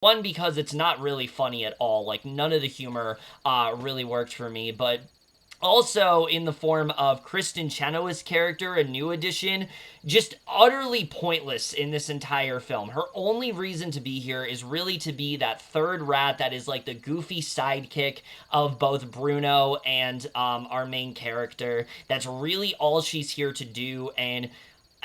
One, because it's not really funny at all. Like, none of the humor really worked for me, but also in the form of Kristen Chenoweth's character, a new addition, just utterly pointless in this entire film. Her only reason to be here is really to be that third rat that is like the goofy sidekick of both Bruno and our main character. That's really all she's here to do, and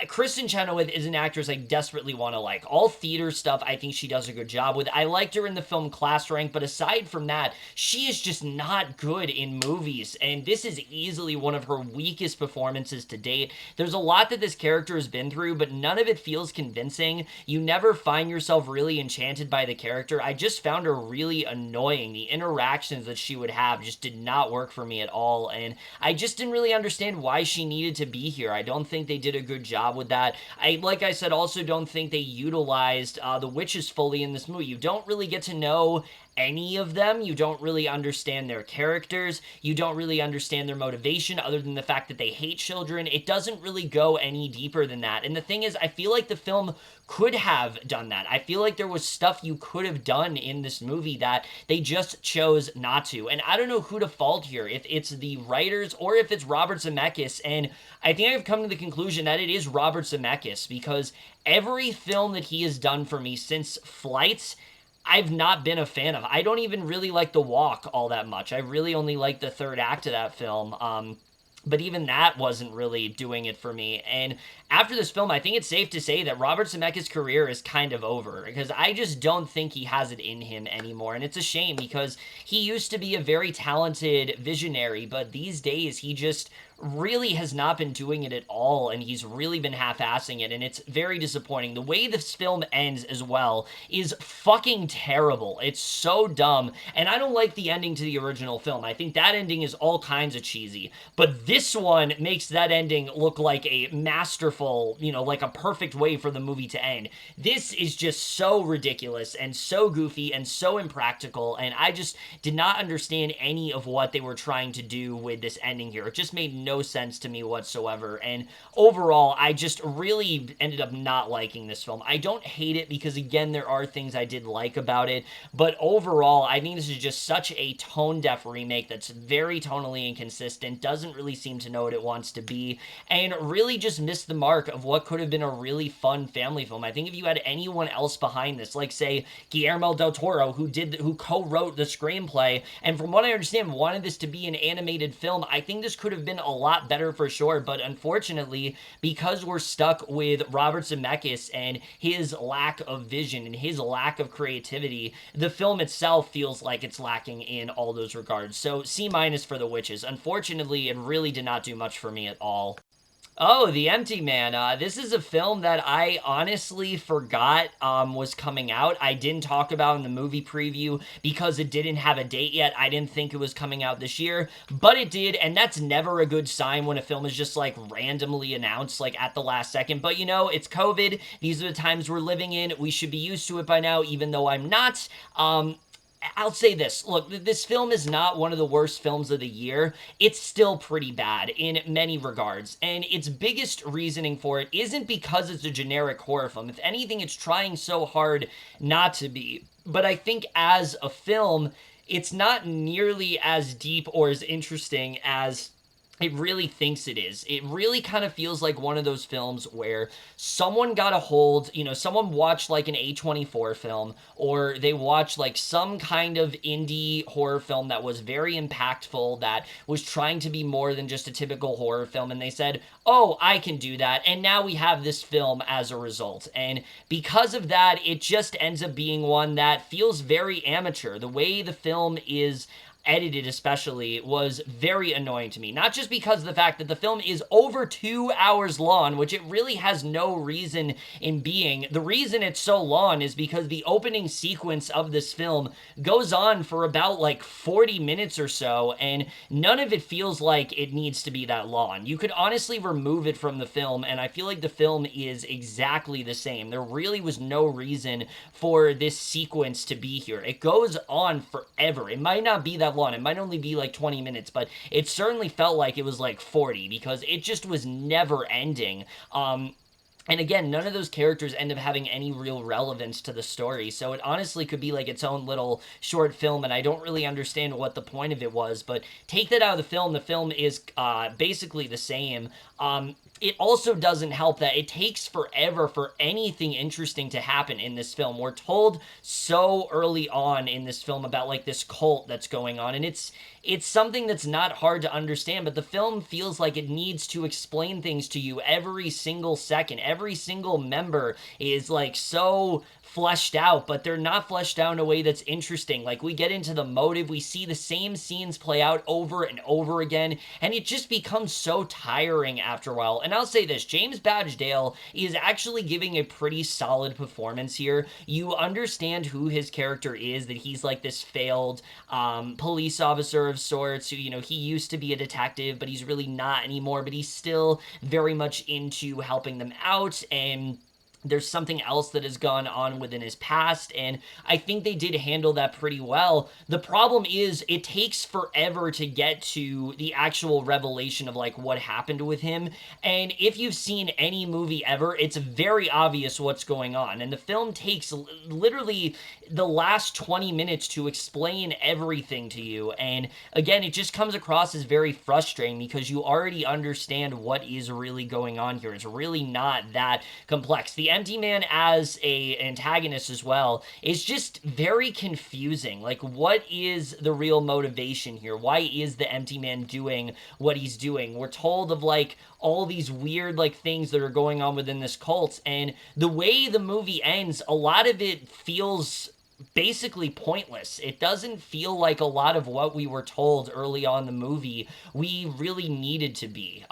Kristen Chenoweth is an actress I desperately want to like. All theater stuff, I think she does a good job with. I liked her in the film Class Rank, but aside from that, she is just not good in movies, and this is easily one of her weakest performances to date. There's a lot that this character has been through, but none of it feels convincing. You never find yourself really enchanted by the character. I just found her really annoying. The interactions that she would have just did not work for me at all, and I just didn't really understand why she needed to be here. I don't think they did a good job with that. Like I said, also don't think they utilized the witches fully in this movie. You don't really get to know any of them. You don't really understand their characters. You don't really understand their motivation other than the fact that they hate children. It doesn't really go any deeper than that. And the thing is, I feel like the film could have done that. I feel like there was stuff you could have done in this movie that they just chose not to. And I don't know who to fault here, if it's the writers or if it's Robert Zemeckis. And I think I've come to the conclusion that it is Robert Zemeckis, because every film that he has done for me since Flights, I've not been a fan of. I don't even really like The Walk all that much. I really only like the third act of that film. But even that wasn't really doing it for me. And after this film, I think it's safe to say that Robert Zemeckis' career is kind of over, because I just don't think he has it in him anymore. And it's a shame, because he used to be a very talented visionary, but these days he just really has not been doing it at all, and he's really been half-assing it, and it's very disappointing. The way this film ends as well is fucking terrible. It's so dumb, and I don't like the ending to the original film. I think that ending is all kinds of cheesy, but this one makes that ending look like a masterful, like a perfect way for the movie to end. This is just so ridiculous and so goofy and so impractical, and I just did not understand any of what they were trying to do with this ending here. It just made no sense to me whatsoever, and overall, I just really ended up not liking this film. I don't hate it, because again, there are things I did like about it, but overall, I think this is just such a tone-deaf remake that's very tonally inconsistent, doesn't really seem to know what it wants to be, and really just missed the mark of what could have been a really fun family film. I think if you had anyone else behind this, like say Guillermo del Toro, who co-wrote the screenplay, and from what I understand wanted this to be an animated film, I think this could have been a lot better for sure. But unfortunately, because we're stuck with Robert Zemeckis and his lack of vision and his lack of creativity, the film itself feels like it's lacking in all those regards. So C- for The Witches. Unfortunately, it really did not do much for me at all. Oh, The Empty Man. This is a film that I honestly forgot was coming out. I didn't talk about in the movie preview because it didn't have a date yet. I didn't think it was coming out this year, but it did, and that's never a good sign when a film is just like randomly announced like at the last second. But it's COVID. These are the times we're living in. We should be used to it by now, even though I'm not. I'll say this. Look, this film is not one of the worst films of the year. It's still pretty bad in many regards. And its biggest reasoning for it isn't because it's a generic horror film. If anything, it's trying so hard not to be. But I think as a film, it's not nearly as deep or as interesting as it really thinks it is. It really kind of feels like one of those films where someone got a hold, someone watched like an A24 film, or they watched like some kind of indie horror film that was very impactful, that was trying to be more than just a typical horror film, and they said, oh, I can do that, and now we have this film as a result. And because of that, it just ends up being one that feels very amateur. The way the film is edited especially was very annoying to me. Not just because of the fact that the film is over 2 hours long, which it really has no reason in being. The reason it's so long is because the opening sequence of this film goes on for about like 40 minutes or so, and none of it feels like it needs to be that long. You could honestly remove it from the film, and I feel like the film is exactly the same. There really was no reason for this sequence to be here. It goes on forever. It might not be that long. It might only be like 20 minutes, but it certainly felt like it was like 40, because it just was never ending. And again, none of those characters end up having any real relevance to the story. So it honestly could be like its own little short film, and I don't really understand what the point of it was. But take that out of the film is basically the same. It also doesn't help that it takes forever for anything interesting to happen in this film. We're told so early on in this film about like this cult that's going on, and it's something that's not hard to understand, but the film feels like it needs to explain things to you every single second. Every single member is like so fleshed out, but they're not fleshed out in a way that's interesting. Like, we get into the motive, we see the same scenes play out over and over again, and it just becomes so tiring after a while. And I'll say this, James Badge is actually giving a pretty solid performance here. You understand who his character is, that he's like this failed police officer of sorts who, he used to be a detective, but he's really not anymore, but he's still very much into helping them out, and there's something else that has gone on within his past, and I think they did handle that pretty well. The problem is it takes forever to get to the actual revelation of like what happened with him, and if you've seen any movie ever, it's very obvious what's going on, and the film takes literally the last 20 minutes to explain everything to you, and again, it just comes across as very frustrating because you already understand what is really going on here. It's really not that complex. The Empty Man as a antagonist as well is just very confusing. Like, what is the real motivation here? Why is the Empty Man doing what he's doing? We're told of like all these weird like things that are going on within this cult, and the way the movie ends, a lot of it feels basically pointless. It doesn't feel like a lot of what we were told early on in the movie we really needed to be.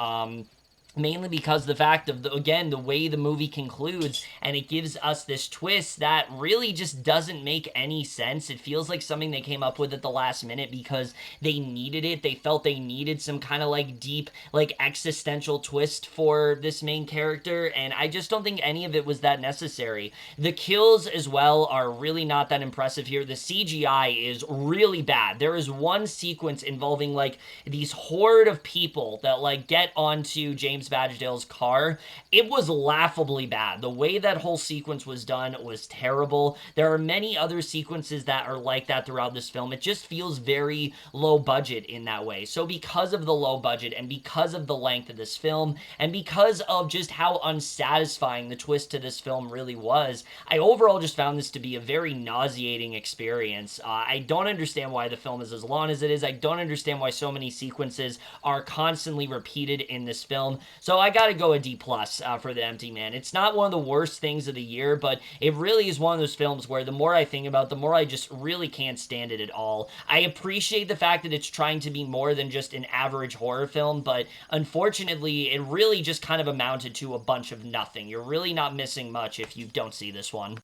Mainly because the fact of again the way the movie concludes, and it gives us this twist that really just doesn't make any sense. It feels like something they came up with at the last minute because they needed it. They felt they needed some kind of like deep like existential twist for this main character, and I just don't think any of it was that necessary. The kills as well are really not that impressive here. The CGI is really bad. There is one sequence involving like these horde of people that like get onto James Badgedale's car. It was laughably bad. The way that whole sequence was done was terrible. There are many other sequences that are like that throughout this film. It just feels very low budget in that way. So because of the low budget and because of the length of this film and because of just how unsatisfying the twist to this film really was, I overall just found this to be a very nauseating experience. I don't understand why the film is as long as it is. I don't understand why so many sequences are constantly repeated in this film. So I gotta go a D plus for The Empty Man. It's not one of the worst things of the year, but it really is one of those films where the more I think about it, the more I just really can't stand it at all. I appreciate the fact that it's trying to be more than just an average horror film, but unfortunately, it really just kind of amounted to a bunch of nothing. You're really not missing much if you don't see this one.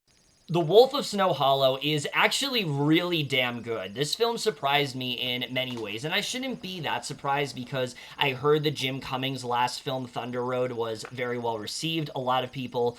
The Wolf of Snow Hollow is actually really damn good. This film surprised me in many ways, and I shouldn't be that surprised because I heard that Jim Cummings' last film, Thunder Road, was very well received. A lot of people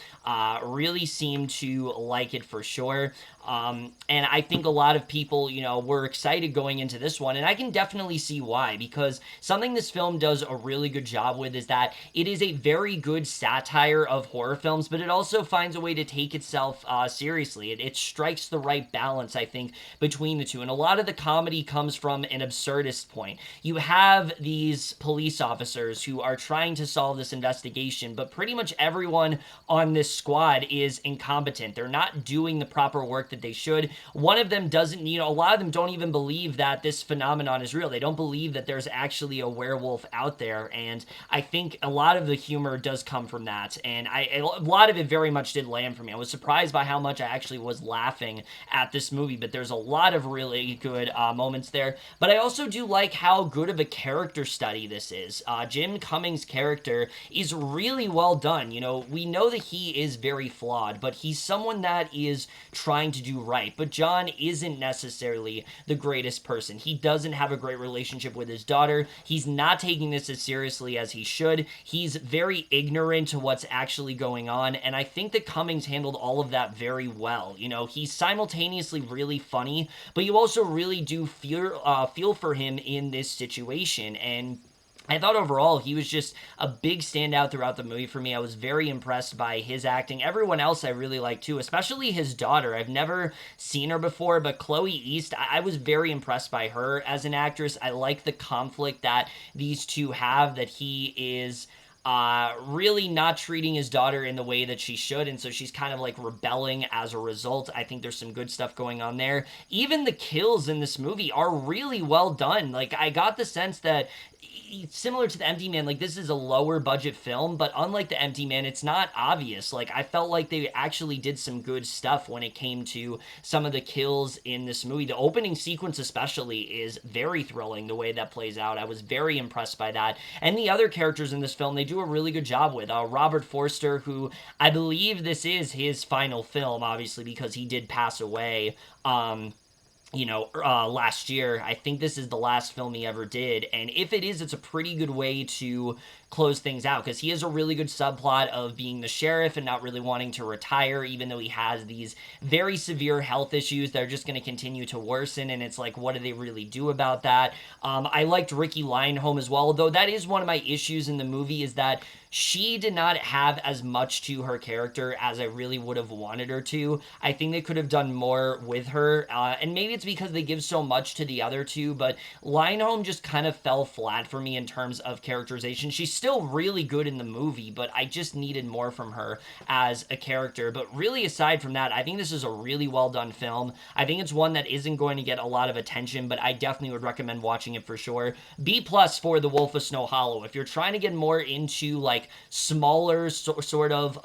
really seemed to like it for sure. And I think a lot of people, were excited going into this one, and I can definitely see why, because something this film does a really good job with is that it is a very good satire of horror films, but it also finds a way to take itself seriously. It strikes the right balance, I think, between the two, and a lot of the comedy comes from an absurdist point. You have these police officers who are trying to solve this investigation, but pretty much everyone on this squad is incompetent. They're not doing the proper work that they should. One of them doesn't, a lot of them don't even believe that this phenomenon is real. They don't believe that there's actually a werewolf out there, and I think a lot of the humor does come from that, and a lot of it very much did land for me. I was surprised by how much I actually was laughing at this movie, but there's a lot of really good moments there, but I also do like how good of a character study this is. Jim Cummings' character is really well done. We know that he is very flawed, but he's someone that is trying to do right. But John isn't necessarily the greatest person. He doesn't have a great relationship with his daughter. He's not taking this as seriously as he should. He's very ignorant to what's actually going on, and I think that Cummings handled all of that very well. He's simultaneously really funny, but you also really do feel for him in this situation, and I thought overall he was just a big standout throughout the movie for me. I was very impressed by his acting. Everyone else I really like too, especially his daughter. I've never seen her before, but Chloe East, I was very impressed by her as an actress. I like the conflict that these two have, that he is really not treating his daughter in the way that she should, and so she's kind of like rebelling as a result. I think there's some good stuff going on there. Even the kills in this movie are really well done. Like, I got the sense that, similar to the Empty Man, like, this is a lower budget film, but unlike the Empty Man, it's not obvious. Like, I felt like they actually did some good stuff when it came to some of the kills in this movie. The opening sequence especially is very thrilling, the way that plays out. I was very impressed by that. And the other characters in this film, they do a really good job with. Robert Forster, who I believe this is his final film, obviously, because he did pass away. Last year. I think this is the last film he ever did. And if it is, it's a pretty good way to close things out, because he has a really good subplot of being the sheriff and not really wanting to retire, even though he has these very severe health issues that are just going to continue to worsen. And it's like, what do they really do about that? I liked Ricky Lionholm as well, though that is one of my issues in the movie, is that she did not have as much to her character as I really would have wanted her to. I think they could have done more with her, and maybe it's because they give so much to the other two, but Lionholm just kind of fell flat for me in terms of characterization. She's still really good in the movie, but I just needed more from her as a character. But really, aside from that, I think this is a really well done film. I think it's one that isn't going to get a lot of attention, but I definitely would recommend watching it for sure. B plus for The Wolf of Snow Hollow. If you're trying to get more into like smaller sort of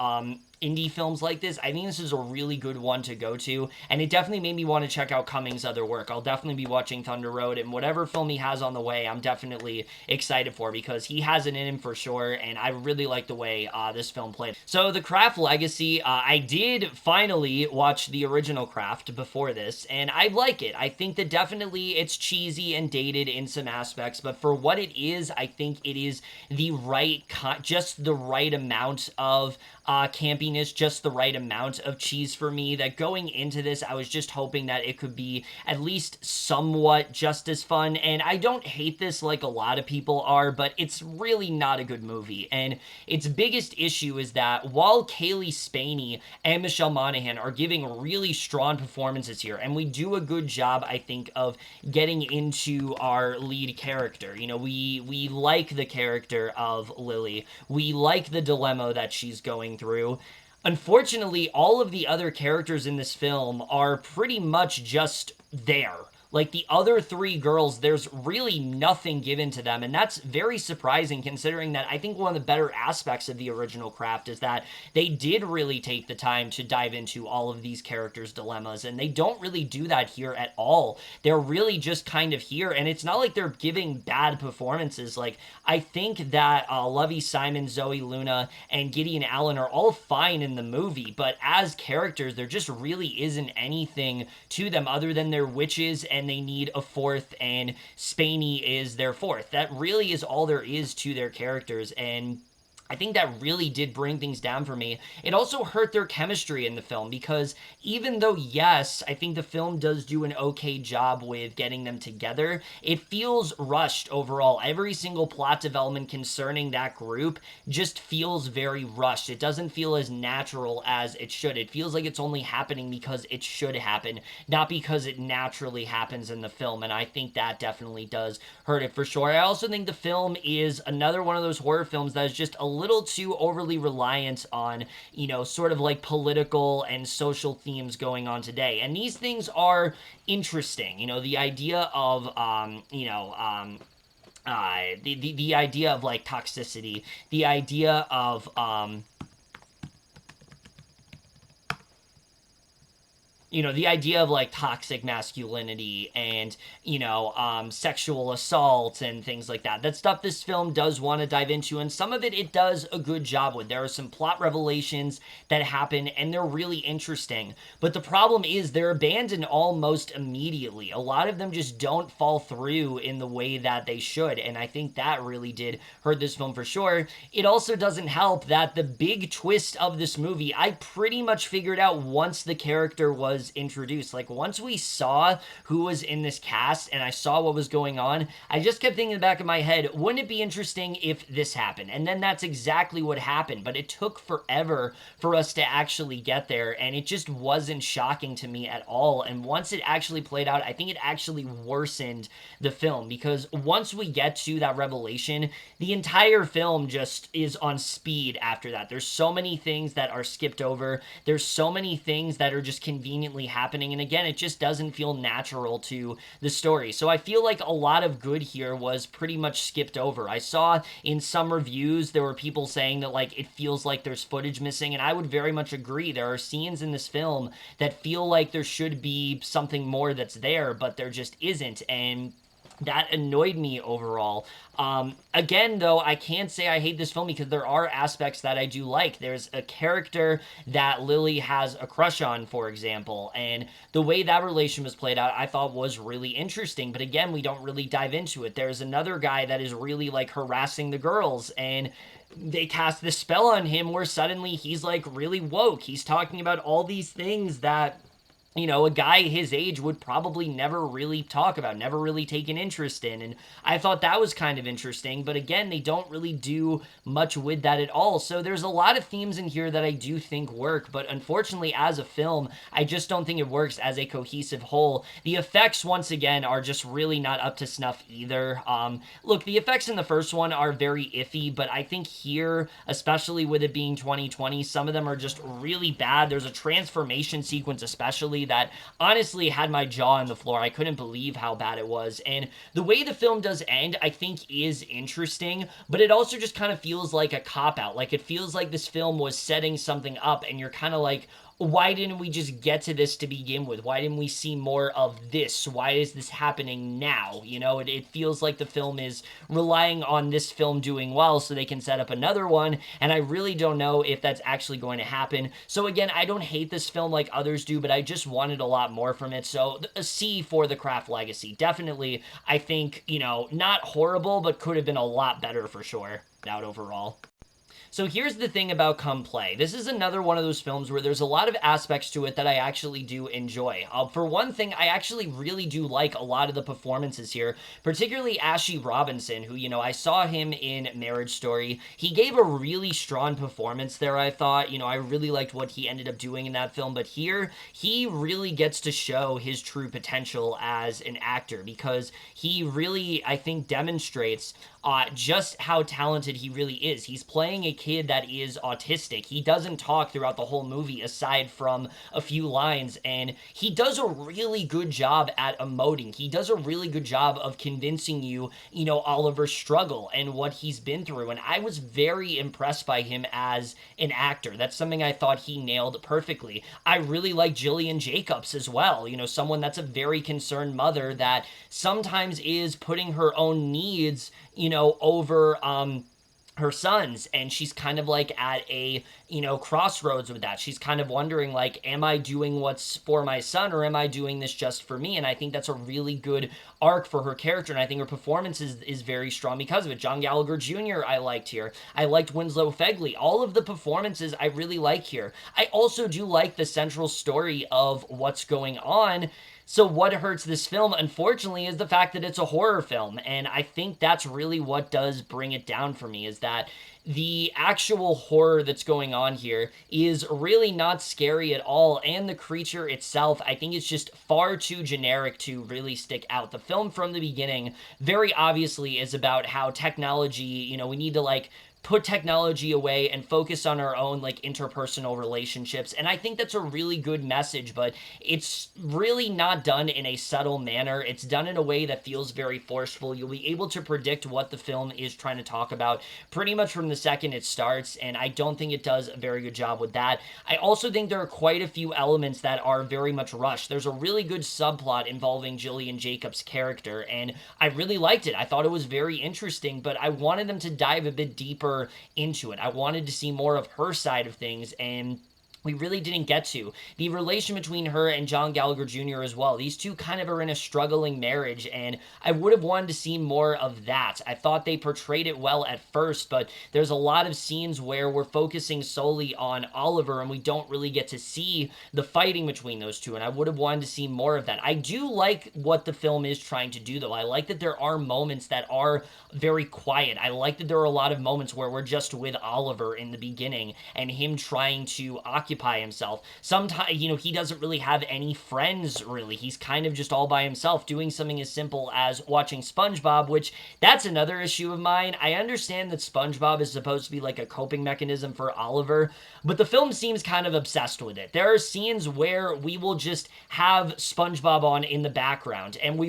indie films like this, I think this is a really good one to go to, and it definitely made me want to check out Cummings' other work. I'll definitely be watching Thunder Road, and whatever film he has on the way, I'm definitely excited for, because he has it in him for sure, and I really like the way this film played. So The Craft Legacy, I did finally watch the original Craft before this, and I like it. I think that definitely it's cheesy and dated in some aspects, but for what it is, I think it is the right, just the right amount of campiness, just the right amount of cheese for me, that going into this, I was just hoping that it could be at least somewhat just as fun. And I don't hate this like a lot of people are, but it's really not a good movie. And its biggest issue is that while Kaylee Spaney and Michelle Monaghan are giving really strong performances here, and we do a good job, I think, of getting into our lead character. You know, we like the character of Lily. We like the dilemma that she's going through. Unfortunately, all of the other characters in this film are pretty much just there. Like, the other three girls, there's really nothing given to them, and that's very surprising, considering that I think one of the better aspects of the original Craft is that they did really take the time to dive into all of these characters' dilemmas, and they don't really do that here at all. They're really just kind of here, and it's not like they're giving bad performances. Like, I think that Lovey Simon, Zoe Luna, and Gideon Allen are all fine in the movie, but as characters, there just really isn't anything to them other than they're witches and they need a fourth, and Spaney is their fourth. That really is all there is to their characters, and I think that really did bring things down for me. It also hurt their chemistry in the film, because even though, yes, I think the film does do an okay job with getting them together, it feels rushed overall. Every single plot development concerning that group just feels very rushed. It doesn't feel as natural as it should. It feels like it's only happening because it should happen, not because it naturally happens in the film, and I think that definitely does hurt it for sure. I also think the film is another one of those horror films that is just a little too overly reliant on, sort of like political and social themes going on today. And these things are interesting. The idea of, the idea of like toxicity, the idea of, the idea of like toxic masculinity and, sexual assault and things like that. That stuff this film does want to dive into, and some of it does a good job with. There are some plot revelations that happen, and they're really interesting. But the problem is they're abandoned almost immediately. A lot of them just don't fall through in the way that they should, and I think that really did hurt this film for sure. It also doesn't help that the big twist of this movie, I pretty much figured out once the character was was introduced. Like, once we saw who was in this cast and I saw what was going on, I just kept thinking in the back of my head, wouldn't it be interesting if this happened? And then that's exactly what happened, but it took forever for us to actually get there, and it just wasn't shocking to me at all. And once it actually played out, I think it actually worsened the film, because once we get to that revelation, the entire film just is on speed after that. There's so many things that are skipped over. There's so many things that are just conveniently happening. And again, it just doesn't feel natural to the story. So I feel like a lot of good here was pretty much skipped over. I saw in some reviews, there were people saying that like it feels like there's footage missing. And I would very much agree. There are scenes in this film that feel like there should be something more that's there, but there just isn't. And that annoyed me overall. Again, though, I can't say I hate this film because there are aspects that I do like. There's a character that Lily has a crush on, for example, and the way that relation was played out, I thought was really interesting. But again, we don't really dive into it. There's another guy that is really like harassing the girls, and they cast this spell on him where suddenly he's like really woke. He's talking about all these things that, you know, a guy his age would probably never really talk about, never really take an interest in. And I thought that was kind of interesting. But again, they don't really do much with that at all. So there's a lot of themes in here that I do think work. But unfortunately, as a film, I just don't think it works as a cohesive whole. The effects, once again, are just really not up to snuff either. Look, the effects in the first one are very iffy. But I think here, especially with it being 2020, some of them are just really bad. There's a transformation sequence especially that honestly had my jaw on the floor. I couldn't believe how bad it was. And the way the film does end, I think is interesting, but it also just kind of feels like a cop-out. Like, it feels like this film was setting something up, and you're kind of like, why didn't we just get to this to begin with? Why didn't we see more of this? Why is this happening now? You know, it feels like the film is relying on this film doing well so they can set up another one, and I really don't know if that's actually going to happen. So again, I don't hate this film like others do, but I just wanted a lot more from it. So a C for The Craft Legacy. Definitely, I think, you know, not horrible, but could have been a lot better for sure, out overall. So here's the thing about Come Play. This is another one of those films where there's a lot of aspects to it that I actually do enjoy. For one thing, I actually really do like a lot of the performances here, particularly Ashley Robinson, who, you know, I saw him in Marriage Story. He gave a really strong performance there, I thought. You know, I really liked what he ended up doing in that film, but here, he really gets to show his true potential as an actor, because he really, I think, demonstrates just how talented he really is. He's playing a kid that is autistic. He doesn't talk throughout the whole movie aside from a few lines, and he does a really good job at emoting. He does a really good job of convincing you, you know, Oliver's struggle and what he's been through, and I was very impressed by him as an actor. That's something I thought he nailed perfectly. I really like Jillian Jacobs as well, you know, someone that's a very concerned mother that sometimes is putting her own needs, you know, over her son's, and she's kind of like at a, you know, crossroads with that. She's kind of wondering, like, am I doing what's for my son, or am I doing this just for me? And I think that's a really good arc for her character, and I think her performance is very strong because of it. John Gallagher Jr. I liked here. I liked Winslow Fegley. All of the performances I really like here. I also do like the central story of what's going on. So what hurts this film, unfortunately, is the fact that it's a horror film, and I think that's really what does bring it down for me, is that the actual horror that's going on here is really not scary at all, and the creature itself, I think it's just far too generic to really stick out. The film from the beginning very obviously is about how technology, you know, we need to, like, put technology away and focus on our own, like, interpersonal relationships. And I think that's a really good message, but it's really not done in a subtle manner. It's done in a way that feels very forceful. You'll be able to predict what the film is trying to talk about pretty much from the second it starts, and I don't think it does a very good job with that. I also think there are quite a few elements that are very much rushed. There's a really good subplot involving Jillian Jacobs' character, and I really liked it. I thought it was very interesting, but I wanted them to dive a bit deeper into it. I wanted to see more of her side of things, and we really didn't get to. The relation between her and John Gallagher Jr. as well. These two kind of are in a struggling marriage, and I would have wanted to see more of that. I thought they portrayed it well at first, but there's a lot of scenes where we're focusing solely on Oliver, and we don't really get to see the fighting between those two, and I would have wanted to see more of that. I do like what the film is trying to do, though. I like that there are moments that are very quiet. I like that there are a lot of moments where we're just with Oliver in the beginning, and him trying to occupy himself. Sometimes, he doesn't really have any friends, really. He's kind of just all by himself, doing something as simple as watching SpongeBob, which that's another issue of mine. I understand that SpongeBob is supposed to be like a coping mechanism for Oliver, but the film seems kind of obsessed with it. There are scenes where we will just have SpongeBob on in the background, and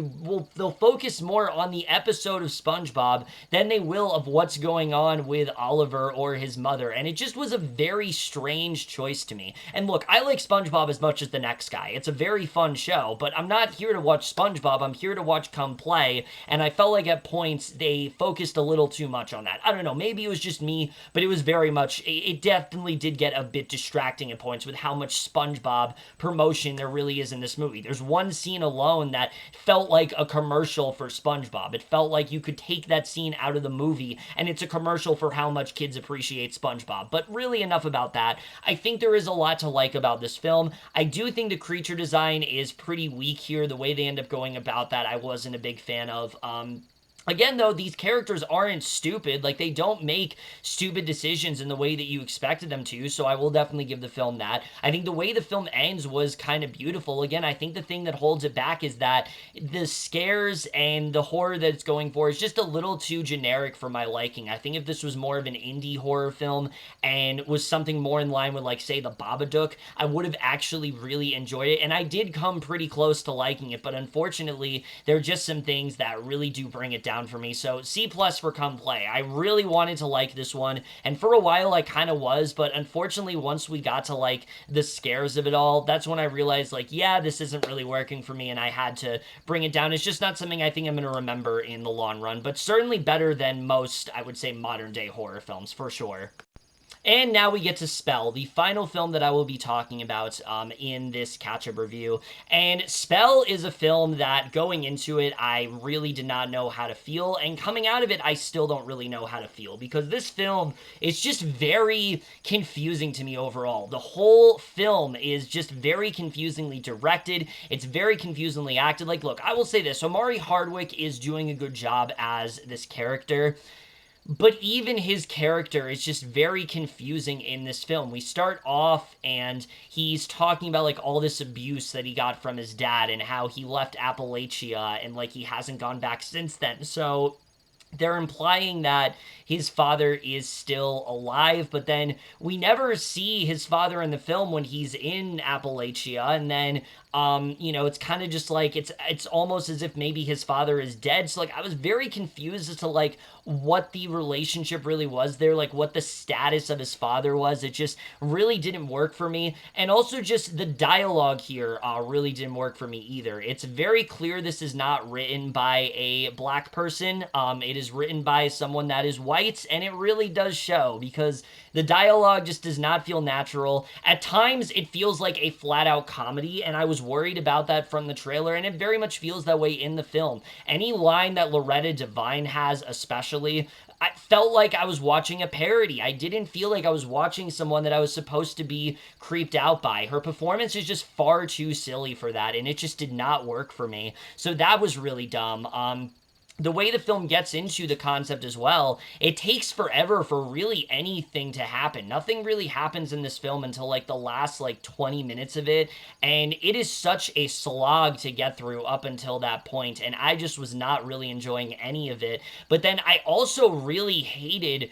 they'll focus more on the episode of SpongeBob than they will of what's going on with Oliver or his mother, and it just was a very strange choice to me. And look, I like SpongeBob as much as the next guy. It's a very fun show, but I'm not here to watch SpongeBob. I'm here to watch Come Play, and I felt like at points they focused a little too much on that. I don't know, maybe it was just me, but it was very much, it definitely did get a bit distracting at points with how much SpongeBob promotion there really is in this movie. There's one scene alone that felt like a commercial for SpongeBob. It felt like you could take that scene out of the movie, and it's a commercial for how much kids appreciate SpongeBob. But really, enough about that. I think there is a lot to like about this film. I do think the creature design is pretty weak here. The way they end up going about that, I wasn't a big fan of. Again, though, these characters aren't stupid. Like, they don't make stupid decisions in the way that you expected them to, so I will definitely give the film that. I think the way the film ends was kind of beautiful. Again, I think the thing that holds it back is that the scares and the horror that it's going for is just a little too generic for my liking. I think if this was more of an indie horror film and was something more in line with, like, say, The Babadook, I would have actually really enjoyed it, and I did come pretty close to liking it, but unfortunately, there are just some things that really do bring it down for me. So C+ for Come Play. I really wanted to like this one, and for a while I kind of was, but unfortunately once we got to like the scares of it all, that's when I realized like, yeah, this isn't really working for me, and I had to bring it down. It's just not something I think I'm going to remember in the long run, but certainly better than most, I would say, modern day horror films for sure. And now we get to Spell, the final film that I will be talking about in this catch-up review. And Spell is a film that, going into it, I really did not know how to feel, and coming out of it, I still don't really know how to feel, because this film is just very confusing to me overall. The whole film is just very confusingly directed. It's very confusingly acted. Like, look, I will say this. Omari Hardwick is doing a good job as this character, but even his character is just very confusing in this film. We start off and he's talking about like all this abuse that he got from his dad and how he left Appalachia and like he hasn't gone back since then. So they're implying that his father is still alive, but then we never see his father in the film when he's in Appalachia, and then it's kind of just like it's almost as if maybe his father is dead. So like I was very confused as to like what the relationship really was there, like what the status of his father was. It just really didn't work for me. And also just the dialogue here really didn't work for me either. It's very clear this is not written by a black person. It is written by someone that is white, and it really does show because the dialogue just does not feel natural. At times, it feels like a flat-out comedy, and I was worried about that from the trailer, and it very much feels that way in the film. Any line that Loretta Devine has especially, I felt like I was watching a parody. I didn't feel like I was watching someone that I was supposed to be creeped out by. Her performance is just far too silly for that, and it just did not work for me. So that was really dumb. The way the film gets into the concept as well, it takes forever for really anything to happen. Nothing really happens in this film until like the last like 20 minutes of it, and it is such a slog to get through up until that point, and I just was not really enjoying any of it. But then I also really hated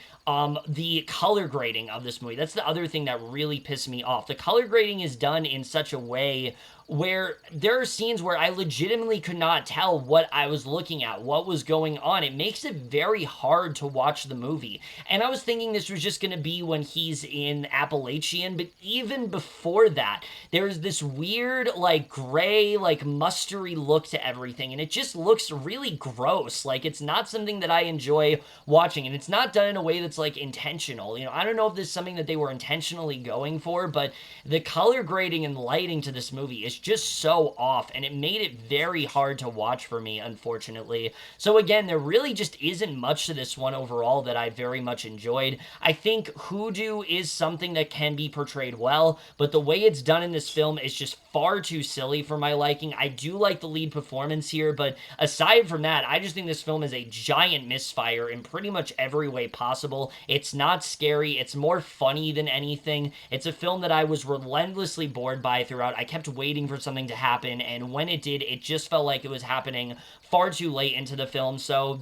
the color grading of this movie. That's the other thing that really pissed me off. The color grading is done in such a way where there are scenes where I legitimately could not tell what I was looking at, what was going on. It makes it very hard to watch the movie. And I was thinking this was just going to be when he's in Appalachian, but even before that, there's this weird, like, gray, like, mustery look to everything, and it just looks really gross. Like, it's not something that I enjoy watching, and it's not done in a way that's, like, intentional. You know, I don't know if this is something that they were intentionally going for, but the color grading and lighting to this movie is just so off, and it made it very hard to watch for me, unfortunately. So again, there really just isn't much to this one overall that I very much enjoyed. I think hoodoo is something that can be portrayed well, but the way it's done in this film is just far too silly for my liking. I do like the lead performance here, but aside from that, I just think this film is a giant misfire in pretty much every way possible. It's not scary. It's more funny than anything. It's a film that I was relentlessly bored by throughout. I kept waiting for something to happen, and when it did, it just felt like it was happening far too late into the film. So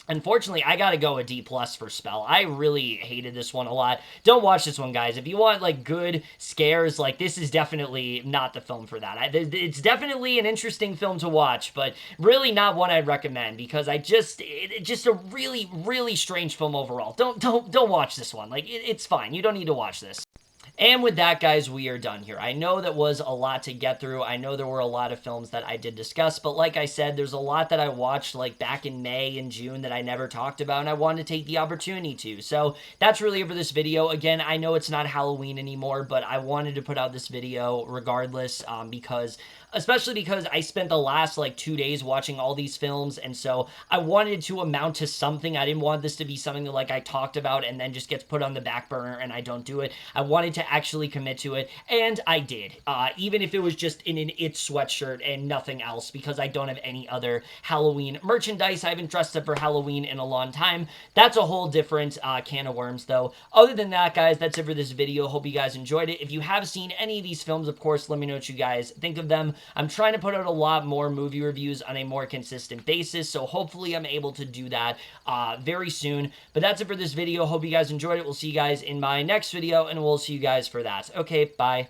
unfortunately, I gotta go a D+ for Spell. I really hated this one a lot. Don't watch this one, guys. If you want, like, good scares, like, this is definitely not the film for that. It's definitely an interesting film to watch, but really not one I'd recommend, because it's just a really, really strange film overall. Don't watch this one. Like, it's fine. You don't need to watch this. And with that, guys, we are done here. I know that was a lot to get through. I know there were a lot of films that I did discuss, but like I said, there's a lot that I watched like back in May and June that I never talked about, and I wanted to take the opportunity to. So that's really it for this video. Again, I know it's not Halloween anymore, but I wanted to put out this video regardless, especially because I spent the last like 2 days watching all these films, and so I wanted to amount to something. I didn't want this to be something that like I talked about and then just gets put on the back burner and I don't do it. I wanted to actually commit to it, and I did, even if it was just in an It sweatshirt and nothing else, because I don't have any other Halloween merchandise. I haven't dressed up for Halloween in a long time. That's a whole different can of worms, though. Other than that, guys, that's it for this video. Hope you guys enjoyed it. If you have seen any of these films, of course, let me know what you guys think of them. I'm trying to put out a lot more movie reviews on a more consistent basis, so hopefully I'm able to do that very soon. But that's it for this video. Hope you guys enjoyed it. We'll see you guys in my next video, and we'll see you guys for that. Okay, bye.